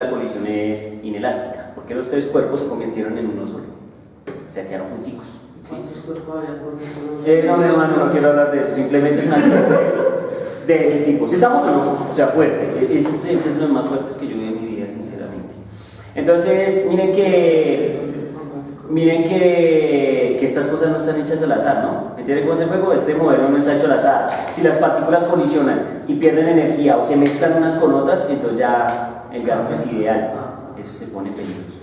la colisión es inelástica, porque los tres cuerpos se convirtieron en uno solo, o sea, quedaron junticos. ¿Sí? ¿Cuántos cuerpos había por dentro? No, mi hermano, no quiero hablar de eso, simplemente es una accidente de ese tipo. Si estamos o no, o sea, fuerte. Ese es de los más fuertes que yo vi en mi vida, sinceramente. Entonces, miren que estas cosas no están hechas al azar, ¿no? ¿Entienden cómo es el juego? Este modelo no está hecho al azar. Si las partículas colisionan y pierden energía o se mezclan unas con otras, entonces ya el gas no es ideal. Eso se pone peligroso.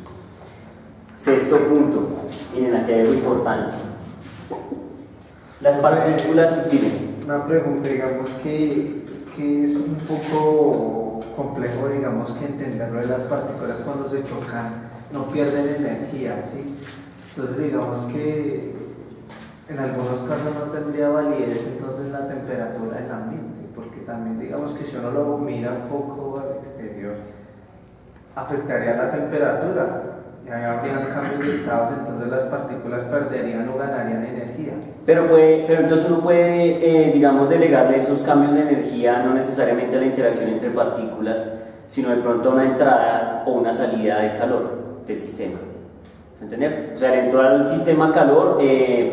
Sexto punto. Miren, aquí hay algo importante. Las partículas tienen. Una pregunta, digamos que es un poco complejo, digamos, que entenderlo de las partículas cuando se chocan, no pierden energía, ¿sí? Entonces, digamos que en algunos casos no tendría validez entonces la temperatura del ambiente, porque también, digamos que si uno lo mira un poco al exterior, afectaría la temperatura. Y ahí habrían cambios de estados, entonces las partículas perderían o ganarían energía. Pero entonces uno puede, digamos, delegarle esos cambios de energía no necesariamente a la interacción entre partículas, sino de pronto a una entrada o una salida de calor del sistema. ¿Se entiende? O sea, le entró al sistema calor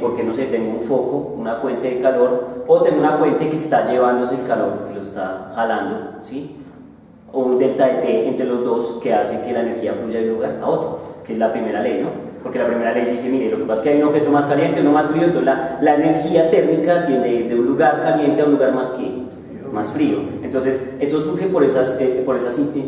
porque, no sé, tengo un foco, una fuente de calor, o tengo una fuente que está llevándose el calor, que lo está jalando, ¿sí? O un delta de T entre los dos que hace que la energía fluya de un lugar a otro, que es la primera ley, ¿no? Porque la primera ley dice, mire, lo que pasa es que hay un objeto más caliente, uno más frío, entonces la energía térmica tiende de un lugar caliente a un lugar más frío. Entonces, eso surge por esas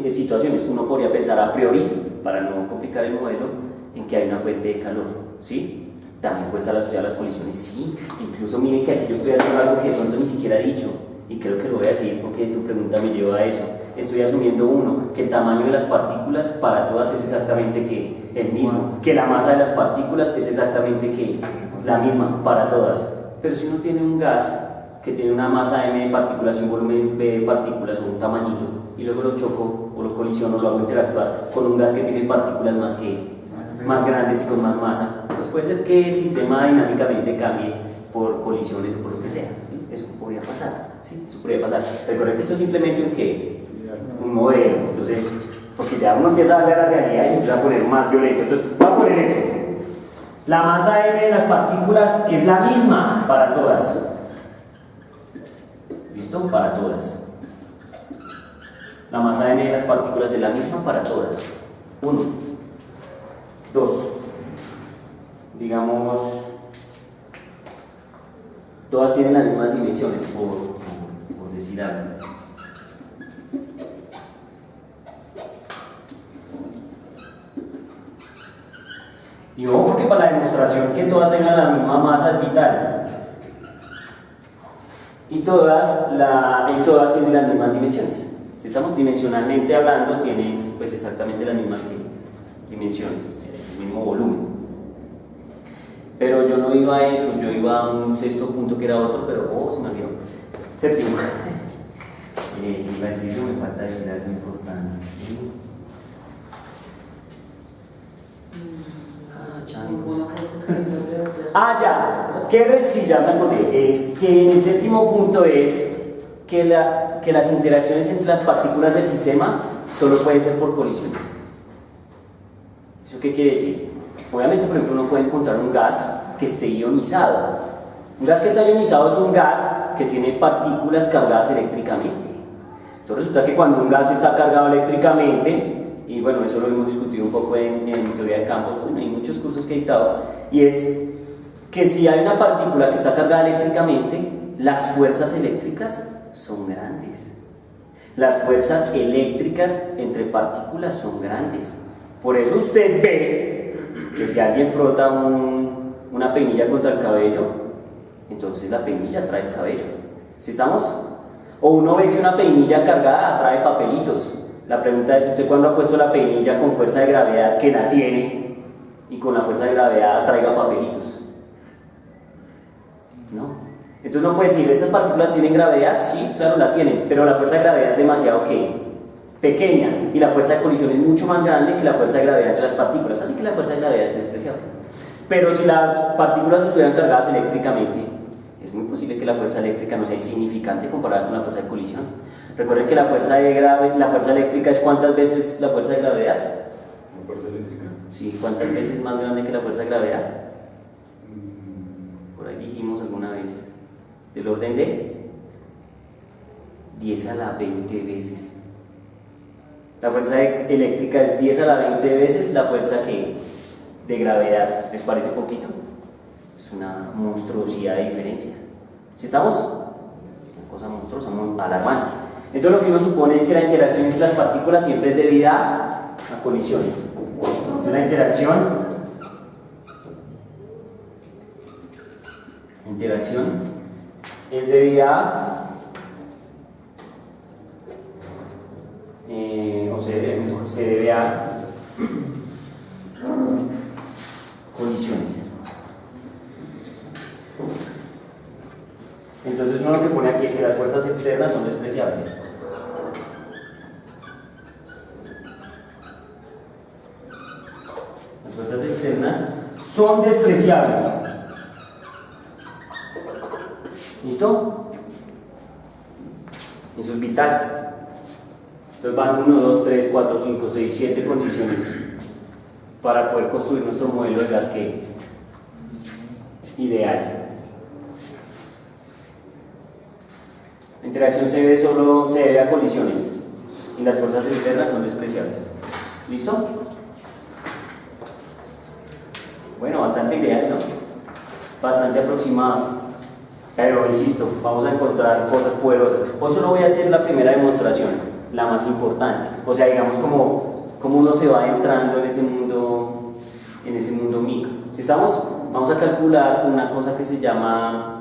situaciones. Uno podría pensar a priori, para no complicar el modelo, en que hay una fuente de calor, ¿sí? También puede estar asociada a las colisiones, sí. Incluso miren que aquí yo estoy haciendo algo que de pronto ni siquiera he dicho, y creo que lo voy a decir porque tu pregunta me lleva a eso. Estoy asumiendo que el tamaño de las partículas para todas es exactamente el mismo, que la masa de las partículas es exactamente la misma para todas. Pero si uno tiene un gas que tiene una masa m de partículas y un volumen b de partículas o un tamañito, y luego lo choco o lo colisiono, lo hago interactuar con un gas que tiene partículas más grandes y con más masa, pues puede ser que el sistema dinámicamente cambie por colisiones o por lo que sea, ¿sí? Eso podría pasar, ¿sí? Eso podría pasar. Recuerden que esto es simplemente un modelo, entonces, porque ya uno empieza a ver la realidad y se empieza a poner más violento. Entonces, voy a poner eso. La masa m de las partículas es la misma para todas. ¿Listo? Para todas. La masa m de las partículas es la misma para todas. 1. 2. Digamos, todas tienen las mismas dimensiones, por decir algo. Y ojo, porque para la demostración que todas tengan la misma masa es vital. Y todas tienen las mismas dimensiones. Si estamos dimensionalmente hablando, tienen pues exactamente las mismas dimensiones, el mismo volumen. Pero yo no iba a eso, yo iba a un sexto punto que era otro, pero se me olvidó. Séptimo. Iba a decir, me falta decir algo importante. Ya. Sí, ya me acordé. Es que el séptimo punto es que las interacciones entre las partículas del sistema solo pueden ser por colisiones. ¿Eso qué quiere decir? Obviamente, por ejemplo, uno puede encontrar un gas que esté ionizado. Un gas que está ionizado es un gas que tiene partículas cargadas eléctricamente. Entonces resulta que cuando un gas está cargado eléctricamente, y bueno, eso lo hemos discutido un poco en teoría de campos, bueno, hay muchos cursos que he dictado, y es que si hay una partícula que está cargada eléctricamente, las fuerzas eléctricas son grandes. Las fuerzas eléctricas entre partículas son grandes. Por eso usted ve que si alguien frota una peinilla contra el cabello, entonces la peinilla atrae el cabello. ¿Sí estamos? O uno ve que una peinilla cargada atrae papelitos. La pregunta es, ¿usted cuándo ha puesto la peinilla con fuerza de gravedad que la tiene y con la fuerza de gravedad atraiga papelitos? ¿No? Entonces no puede decir, ¿estas partículas tienen gravedad? Sí, claro, la tienen, pero la fuerza de gravedad es demasiado pequeña y la fuerza de colisión es mucho más grande que la fuerza de gravedad entre las partículas, así que la fuerza de gravedad es despreciable. Pero si las partículas estuvieran cargadas eléctricamente, es muy posible que la fuerza eléctrica no sea insignificante comparada con la fuerza de colisión. Recuerden que la fuerza eléctrica es ¿cuántas veces la fuerza de gravedad? La fuerza eléctrica. Sí, ¿cuántas veces más grande que la fuerza de gravedad? Por ahí dijimos alguna vez, del orden de 10 a la 20 veces. La fuerza eléctrica es 10 a la 20 veces la fuerza de gravedad. ¿Les parece poquito? Es una monstruosidad de diferencia. ¿Sí estamos? Una cosa monstruosa, muy alarmante. Entonces lo que uno supone es que la interacción entre las partículas siempre es debida a colisiones. Entonces la interacción es debida a se debe a colisiones. Entonces uno lo que pone aquí es que las fuerzas externas son despreciables. Las fuerzas externas son despreciables. ¿Listo? Eso es vital. Entonces van 1, 2, 3, 4, 5, 6, 7 condiciones para poder construir nuestro modelo de gas ideal. La interacción solo se debe a colisiones y las fuerzas externas son despreciables. ¿Listo? Bueno, bastante ideal, ¿no? Bastante aproximado. Pero insisto, vamos a encontrar cosas poderosas. Por eso no voy a hacer la primera demostración, la más importante. O sea, digamos como uno se va entrando en ese mundo micro. ¿Sí estamos? Vamos a calcular una cosa que se llama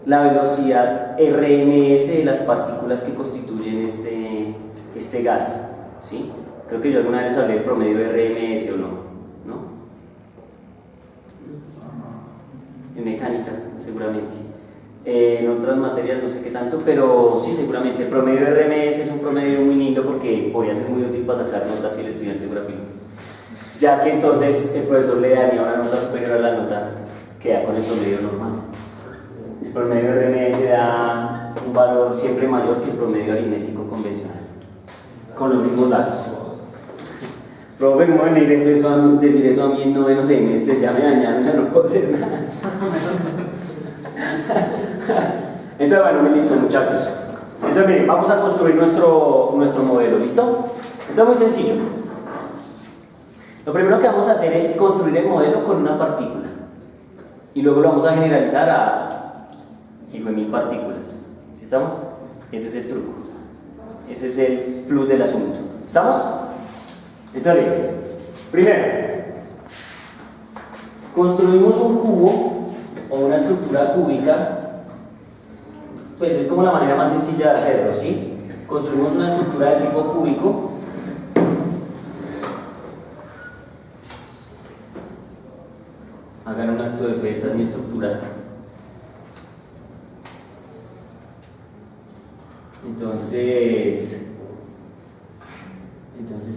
la velocidad RMS de las partículas que constituyen este gas. ¿Sí? Creo que yo alguna vez hablé del promedio de RMS o no. En mecánica, seguramente. En otras materias no sé qué tanto, pero sí, seguramente. El promedio de RMS es un promedio muy lindo porque podría ser muy útil para sacar notas si el estudiante fuera piloto. Ya que entonces el profesor le daría una nota superior a la nota que da con el promedio normal. El promedio de RMS da un valor siempre mayor que el promedio aritmético convencional, con los mismos datos. Profe, ¿cómo venir decir eso a mí en noveno semestre? Ya me dañaron, ya no puedo hacer nada. Entonces, bueno, listo, muchachos. Entonces, miren, vamos a construir nuestro modelo, ¿listo? Entonces, muy sencillo. Lo primero que vamos a hacer es construir el modelo con una partícula. Y luego lo vamos a generalizar a 1000 partículas. ¿Sí estamos? Ese es el truco. Ese es el plus del asunto. ¿Estamos? Entonces, bien, primero, construimos un cubo o una estructura cúbica, pues es como la manera más sencilla de hacerlo, ¿sí? Construimos una estructura de tipo cúbico. Hagan un acto de fe, esta es mi estructura. Entonces,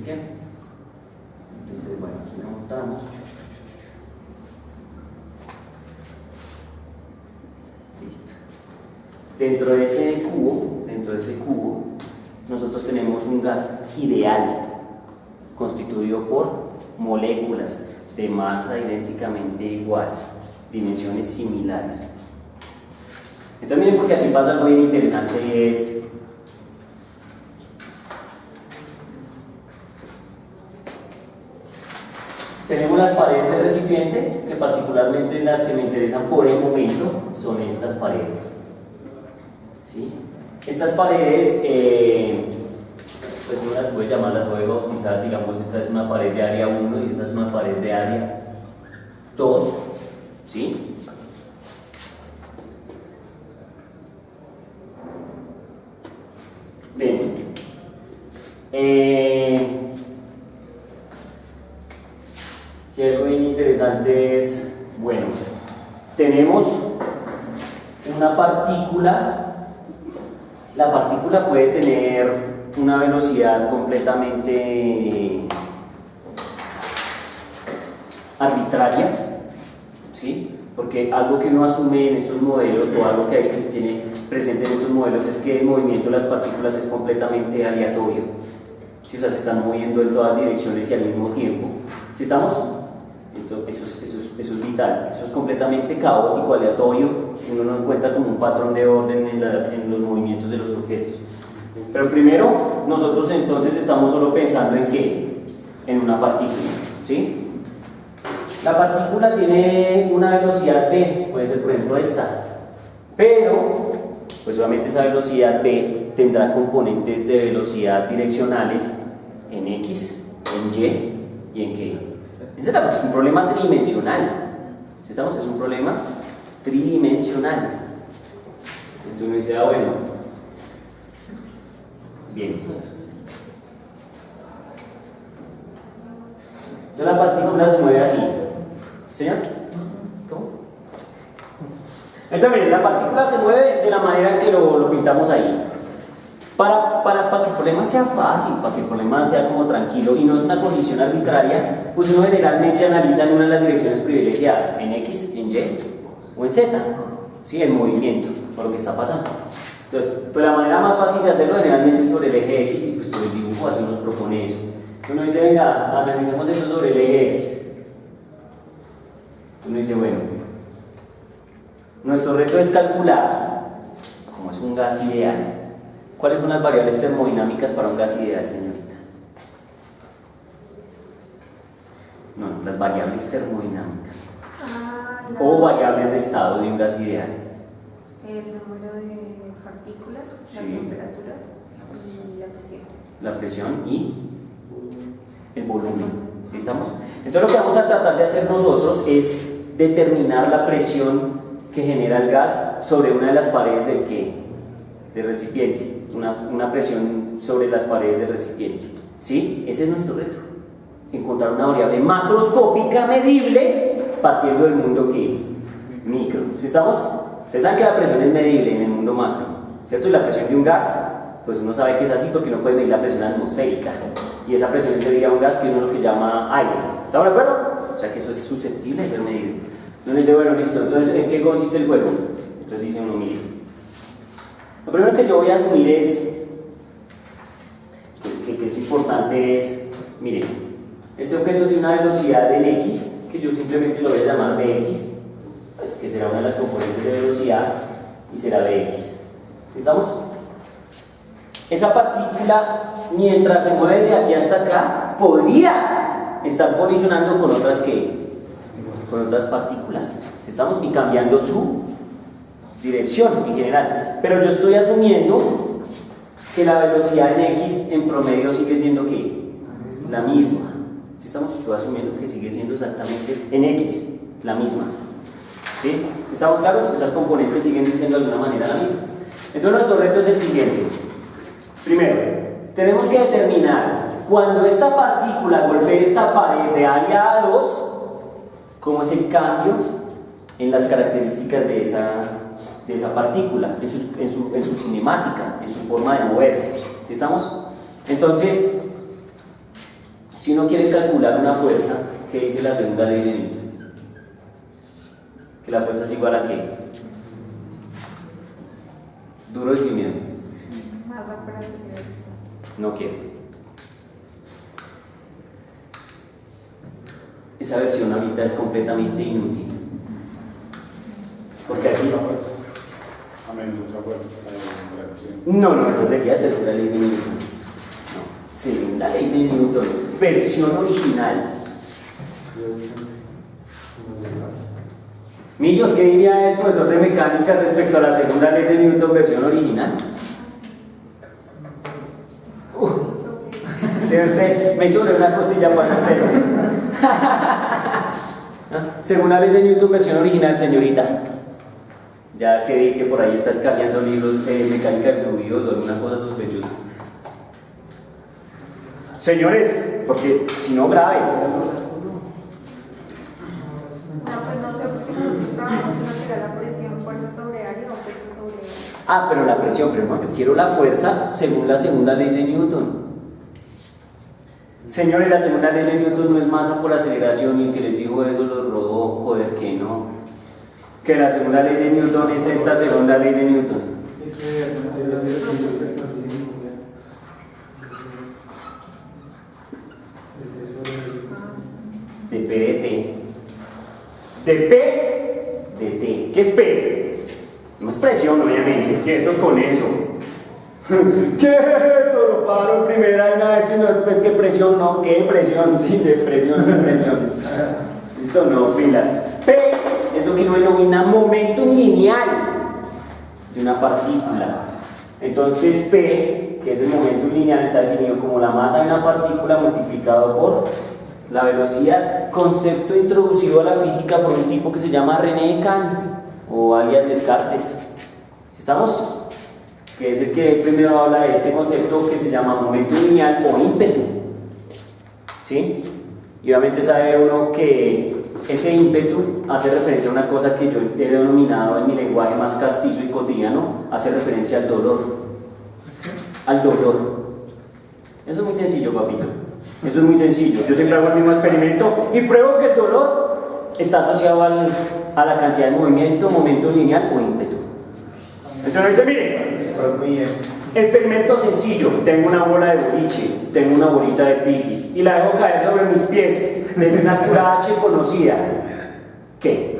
¿qué? Entonces, bueno, aquí la montamos. Listo. Dentro de ese cubo, nosotros tenemos un gas ideal constituido por moléculas de masa idénticamente igual, dimensiones similares. Entonces miren, porque aquí pasa algo bien interesante y es tenemos las paredes del recipiente, que particularmente las que me interesan por el momento son estas paredes. ¿Sí? Estas paredes, pues no las voy a llamar, las voy a bautizar, digamos, esta es una pared de área 1 y esta es una pared de área 2. ¿Sí? Bien. Y algo bien interesante es, bueno, tenemos una partícula, la partícula puede tener una velocidad completamente arbitraria, ¿sí? Porque algo que uno asume en estos modelos o algo que se tiene presente en estos modelos es que el movimiento de las partículas es completamente aleatorio. ¿Sí? O sea, se están moviendo en todas direcciones y al mismo tiempo. ¿Sí estamos? Eso es vital. Eso es completamente caótico, aleatorio. Uno no encuentra como un patrón de orden en los movimientos de los objetos. Pero primero, nosotros entonces estamos solo pensando en ¿qué? En una partícula. ¿Sí? La partícula tiene una velocidad v, puede ser por ejemplo esta. Pero, pues obviamente esa velocidad v tendrá componentes de velocidad direccionales en x, en y y en k. Porque es un problema tridimensional. ¿Sí estamos? Es un problema tridimensional. Entonces uno dice, bueno, bien. Entonces la partícula se mueve así. ¿Señor? ¿Cómo? Entonces miren, la partícula se mueve de la manera que lo pintamos ahí. Para que el problema sea fácil, para que el problema sea como tranquilo y no es una condición arbitraria, pues uno generalmente analiza en una de las direcciones privilegiadas, en X, en Y o en Z, ¿sí? El movimiento, por lo que está pasando. Entonces, pues la manera más fácil de hacerlo generalmente es sobre el eje X y pues por el dibujo así nos propone eso. Entonces uno dice, venga, analicemos eso sobre el eje X. Entonces uno dice, bueno, nuestro reto es calcular, como es un gas ideal, ¿cuáles son las variables termodinámicas para un gas ideal, señorita? No, las variables termodinámicas. O variables de estado de un gas ideal. El número de partículas, Sí. la temperatura y la presión. La presión y el volumen. ¿Sí estamos? Entonces lo que vamos a tratar de hacer nosotros es determinar la presión que genera el gas sobre una de las paredes del recipiente. Una presión sobre las paredes del recipiente. ¿Sí? Ese es nuestro reto. Encontrar una variable macroscópica medible partiendo del mundo micro. ¿Sí estamos? Ustedes saben que la presión es medible en el mundo macro, ¿cierto? Y la presión de un gas, pues uno sabe que es así porque uno puede medir la presión atmosférica. Y esa presión es debida a un gas que uno lo que llama aire. ¿Estamos de acuerdo? O sea que eso es susceptible de ser medido. Entonces dice, bueno, listo. Entonces, ¿en qué consiste el juego? Entonces dice uno, mire. Lo primero que yo voy a asumir es que es importante es, mire, este objeto tiene una velocidad en x, que yo simplemente lo voy a llamar bx, pues que será una de las componentes de velocidad y será bx. ¿Sí estamos? Esa partícula, mientras se mueve de aquí hasta acá, podría estar colisionando con otras partículas. ¿Sí estamos? Y cambiando su dirección en general, pero yo estoy asumiendo que la velocidad en x en promedio sigue siendo ¿qué? La misma. ¿Sí estamos? Estoy asumiendo que sigue siendo exactamente en x la misma. ¿Sí? ¿Estamos claros? Esas componentes siguen siendo de alguna manera la misma. Entonces nuestro reto es el siguiente. Primero, tenemos que determinar cuando esta partícula golpee esta pared de área A2, cómo es el cambio en las características de esa partícula, en su cinemática, en su forma de moverse. ¿Sí estamos? Entonces, si uno quiere calcular una fuerza, ¿qué dice la segunda ley de Newton? Que la fuerza es igual a ¿qué? Duro y sin miedo. Masa por aceleración. No quiero. Esa versión ahorita es completamente inútil. Porque aquí Una fuerza. A menos otra fuerza. La acción. no, esa sería tercera ley de Newton. No, segunda ley de Newton, versión original. Millos, ¿qué diría el profesor de mecánica respecto a la segunda ley de Newton, versión original? Si usted me hizo una costilla para el espejo. Segunda ley de Newton, versión original, señorita. Ya que vi que por ahí está escaneando libros de mecánica de fluidos o alguna cosa sospechosa. Señores, porque si no graves. No, pues no sé, porque nosotros trabajamos en lo que era la presión, fuerza sobre área o peso sobre área. Ah, pero la presión, pero no, yo quiero la fuerza según la segunda ley de Newton. Señores, la segunda ley de Newton no es masa por aceleración y el que les dijo eso los robó, joder, que no. Que la segunda ley de Newton es esta segunda ley de Newton. De P de T. De P de T. ¿Qué es P? No es presión, obviamente. Quietos con eso. Quieto, lo paro en primera y una vez y no después qué presión, no, qué presión, sí, de presión, sin presión. Listo, no, pilas. P es lo que uno denomina momentum lineal de una partícula. Entonces P, que es el momentum lineal, está definido como la masa de una partícula multiplicado por la velocidad, concepto introducido a la física por un tipo que se llama René Descartes o alias Descartes. ¿Estamos? Que es el que primero habla de este concepto que se llama momento lineal o ímpetu. ¿Sí? Y obviamente sabe uno que ese ímpetu hace referencia a una cosa que yo he denominado en mi lenguaje más castizo y cotidiano, hace referencia al dolor. Al dolor. Eso es muy sencillo, papito. Eso es muy sencillo. Yo siempre hago el mismo experimento y pruebo que el dolor está asociado a la cantidad de movimiento, momento lineal o ímpetu. Entonces dice, mire, experimento sencillo. Tengo una bola de boliche, tengo una bolita de piquis y la dejo caer sobre mis pies desde una altura h conocida. ¿Qué?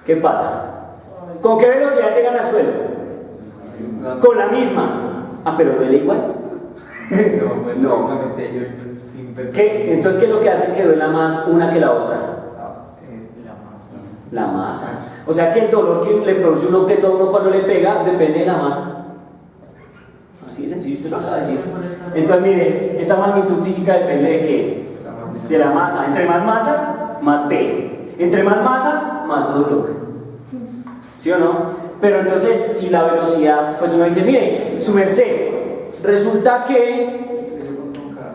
¿Qué pasa? ¿Con qué velocidad llegan al suelo? Con la misma. Ah, pero duele igual. No. ¿Qué? Entonces, ¿qué es lo que hace que duela más una que la otra? La masa. O sea que el dolor que le produce un objeto a uno cuando le pega depende de la masa. Así de sencillo, usted lo acaba de decir. Entonces, mire, esta magnitud física depende de qué? De la masa. Entre más masa, más P. Entre más masa, más dolor. ¿Sí o no? Pero entonces, y la velocidad, pues uno dice, mire, su merced, resulta que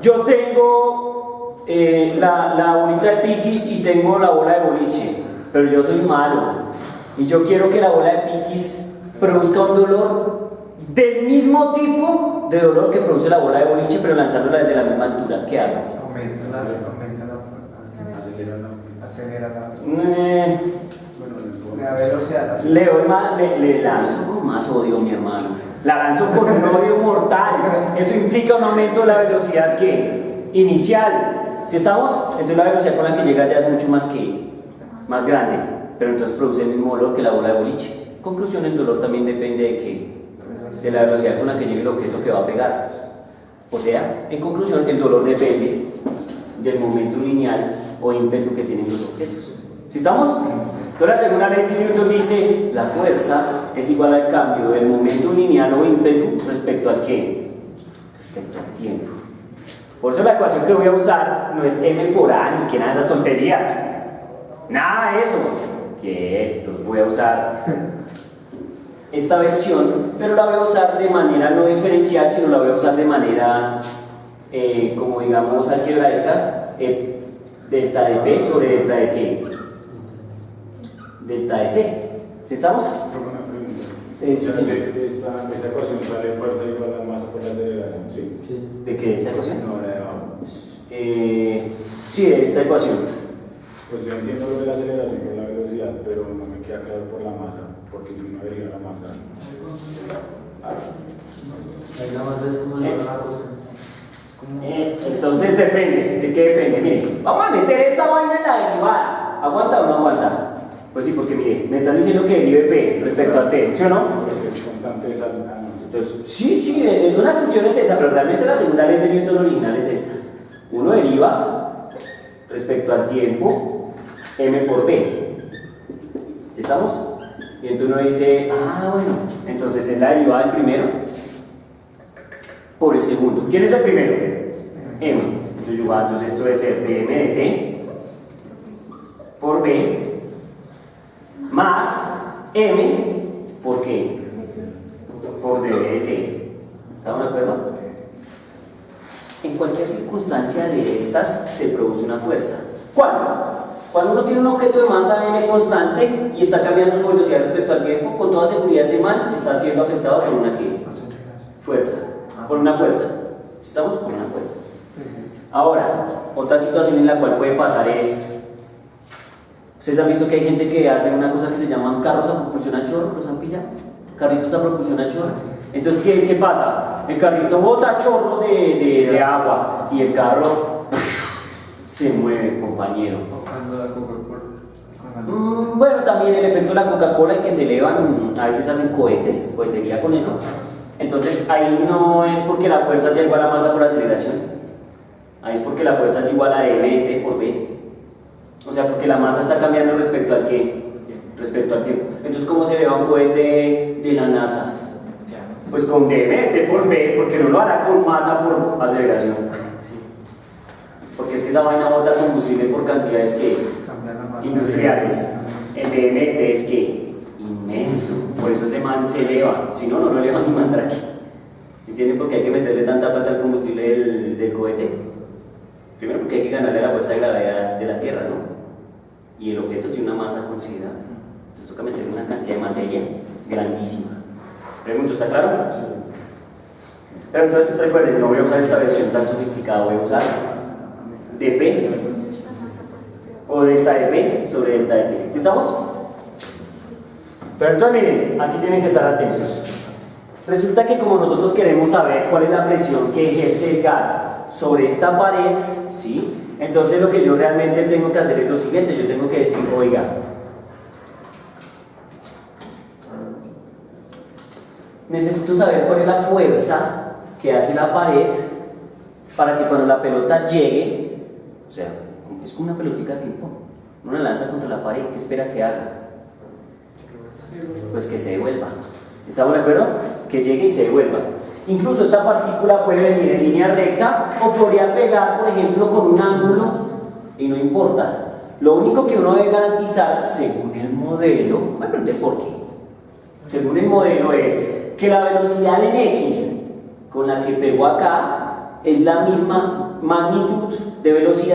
yo tengo la bolita de piquis y tengo la bola de boliche, pero yo soy malo y yo quiero que la bola de piquis produzca un dolor del mismo tipo de dolor que produce la bola de boliche, pero lanzándola desde la misma altura. ¿Qué hago? Acelera la velocidad. Le lanzo con más odio, mi hermano. La lanzo con un odio mortal. Eso implica un aumento de la velocidad que inicial. ¿Sí estamos? Entonces la velocidad con la que llega ya es mucho más grande, pero entonces produce el mismo dolor que la bola de boliche. Conclusión, el dolor también depende de qué, de la velocidad con la que llegue el objeto que va a pegar. O sea, en conclusión, el dolor depende del momento lineal o ímpetu que tienen los objetos. ¿Sí estamos? Entonces la segunda ley de Newton dice, la fuerza es igual al cambio del momento lineal o ímpetu respecto al ¿qué? Respecto al tiempo. Por eso la ecuación que voy a usar no es m por a ni que nada de esas tonterías. Nada de eso. Quietos, voy a usar esta versión, pero la voy a usar de manera no diferencial, sino la voy a usar de manera, como digamos, algebraica, delta de P sobre delta de qué? Delta de T. ¿Sí estamos? Una pregunta. Sí, señor. De esta ecuación sale fuerza igual a masa por la aceleración, ¿sí? ¿De qué? ¿De esta ecuación? No, la de abajo. Sí, de esta ecuación. Pues yo entiendo lo de la aceleración por la velocidad, pero no me queda claro por la masa, porque si uno vería la masa. Entonces depende. ¿De qué depende? Mire, vamos a meter esta vaina en la derivada. ¿Aguanta o no aguanta? Pues sí, porque mire, me están diciendo que derive P respecto a T, ¿sí o no? Porque es constante esa. Entonces, sí, una solución es esa, pero realmente la segunda ley de Newton original es esta. Uno deriva respecto al tiempo m por b. ¿Sí estamos? Y entonces uno dice, bueno, entonces es la derivada del primero por el segundo. ¿Quién es el primero? M. Entonces esto debe ser dm de t por b más m por qué? Por db de t. ¿Estamos de acuerdo? En cualquier circunstancia de estas se produce una fuerza. ¿Cuándo? Cuando uno tiene un objeto de masa m constante y está cambiando su velocidad respecto al tiempo, con toda seguridad ese man está siendo afectado por una ¿qué? Fuerza. Por una fuerza. ¿Estamos? Por una fuerza. Ahora, otra situación en la cual puede pasar es, ustedes han visto que hay gente que hace una cosa que se llaman carros a propulsión a chorro, ¿los han pillado? carritos a propulsión a chorro. Entonces, ¿qué pasa? El carrito bota chorros de agua y el carro se mueve, compañero. Cuando la Coca-Cola. Bueno, también el efecto de la Coca-Cola y que se elevan, a veces hacen cohetes, cohetería con eso. Entonces ahí no es porque la fuerza sea igual a masa por aceleración, ahí es porque la fuerza es igual a dmt por b. O sea, porque la masa está cambiando respecto al ¿qué? Respecto al tiempo. Entonces, ¿cómo se eleva un cohete de la NASA? Pues con dmt por b, porque no lo hará con masa por aceleración. Porque es que esa vaina bota combustible por cantidades que industriales. El DMT es que inmenso, por eso ese man se eleva, si no, no lo eleva ni mandrake. ¿Entienden por qué hay que meterle tanta plata al combustible del cohete? Primero porque hay que ganarle la fuerza de gravedad de la Tierra, ¿no? Y el objeto tiene una masa considerable, entonces toca meterle una cantidad de materia grandísima. ¿Pregunto, está claro? Pero entonces recuerden, no voy a usar esta versión tan sofisticada, voy a usar dP o delta de P sobre delta de T. ¿Sí estamos? Pero entonces miren, aquí tienen que estar atentos. Resulta que como nosotros queremos saber cuál es la presión que ejerce el gas sobre esta pared, ¿sí? Entonces lo que yo realmente tengo que hacer es lo siguiente, yo tengo que decir, oiga, necesito saber cuál es la fuerza que hace la pared para que cuando la pelota llegue, o sea, es como una pelotita de ping-pong, uno la lanza contra la pared, ¿qué espera que haga? Pues que se devuelva. ¿Estamos de acuerdo? Que llegue y se devuelva. Incluso esta partícula puede venir en línea recta o podría pegar, por ejemplo, con un ángulo y no importa. Lo único que uno debe garantizar, según el modelo, me pregunté por qué, según el modelo es que la velocidad en X con la que pegó acá es la misma magnitud de velocidad